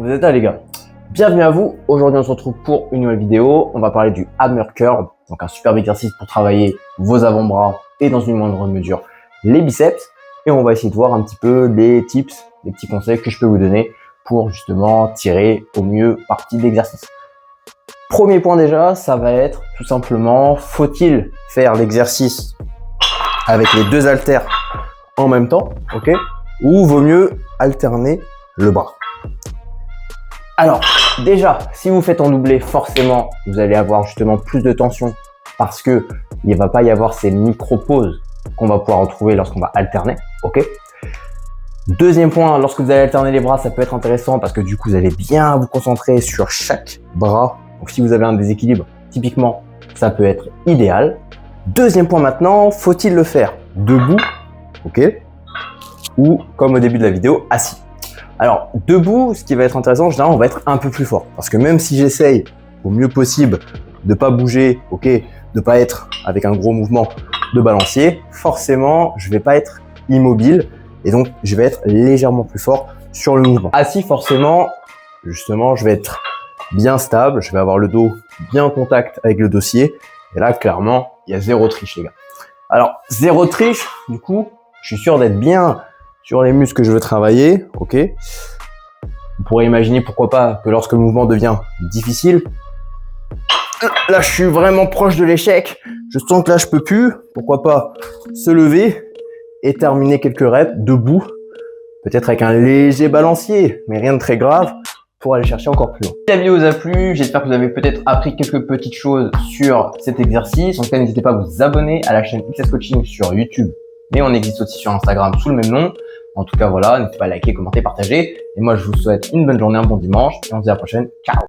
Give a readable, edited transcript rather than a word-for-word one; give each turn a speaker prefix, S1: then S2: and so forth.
S1: Vous êtes là les gars, bienvenue à vous. Aujourd'hui on se retrouve pour une nouvelle vidéo. On va parler du hammer curl, donc un superbe exercice pour travailler vos avant-bras et dans une moindre mesure les biceps. Et on va essayer de voir un petit peu les tips, les petits conseils que je peux vous donner pour justement tirer au mieux parti de l'exercice. Premier point déjà, ça va être tout simplement, faut-il faire l'exercice avec les deux haltères en même temps, ok, ou vaut mieux alterner le bras? Alors, déjà, si vous faites en doublé, forcément, vous allez avoir justement plus de tension parce que il ne va pas y avoir ces micro-pauses qu'on va pouvoir retrouver lorsqu'on va alterner, ok. Deuxième point, lorsque vous allez alterner les bras, ça peut être intéressant parce que du coup, vous allez bien vous concentrer sur chaque bras. Donc, si vous avez un déséquilibre, typiquement, ça peut être idéal. Deuxième point maintenant, faut-il le faire debout, ok, ou comme au début de la vidéo, assis? Alors, debout, ce qui va être intéressant, en général, on va être un peu plus fort. Parce que même si j'essaye au mieux possible de pas bouger, ok, de pas être avec un gros mouvement de balancier, forcément, je vais pas être immobile et donc je vais être légèrement plus fort sur le mouvement. Assis, forcément, justement, je vais être bien stable, je vais avoir le dos bien en contact avec le dossier. Et là, clairement, il y a zéro triche, les gars. Alors, zéro triche, du coup, je suis sûr d'être bien sur les muscles que je veux travailler, ok. On pourrait imaginer, pourquoi pas, que lorsque le mouvement devient difficile, là je suis vraiment proche de l'échec, je sens que là je peux plus, pourquoi pas se lever et terminer quelques reps debout, peut-être avec un léger balancier, mais rien de très grave, pour aller chercher encore plus loin. Si la vidéo vous a plu, j'espère que vous avez peut-être appris quelques petites choses sur cet exercice. En tout cas, n'hésitez pas à vous abonner à la chaîne XS Coaching sur YouTube, mais on existe aussi sur Instagram sous le même nom. En tout cas, voilà, n'hésitez pas à liker, commenter, partager. Et moi, je vous souhaite une bonne journée, un bon dimanche. Et on se dit à la prochaine. Ciao!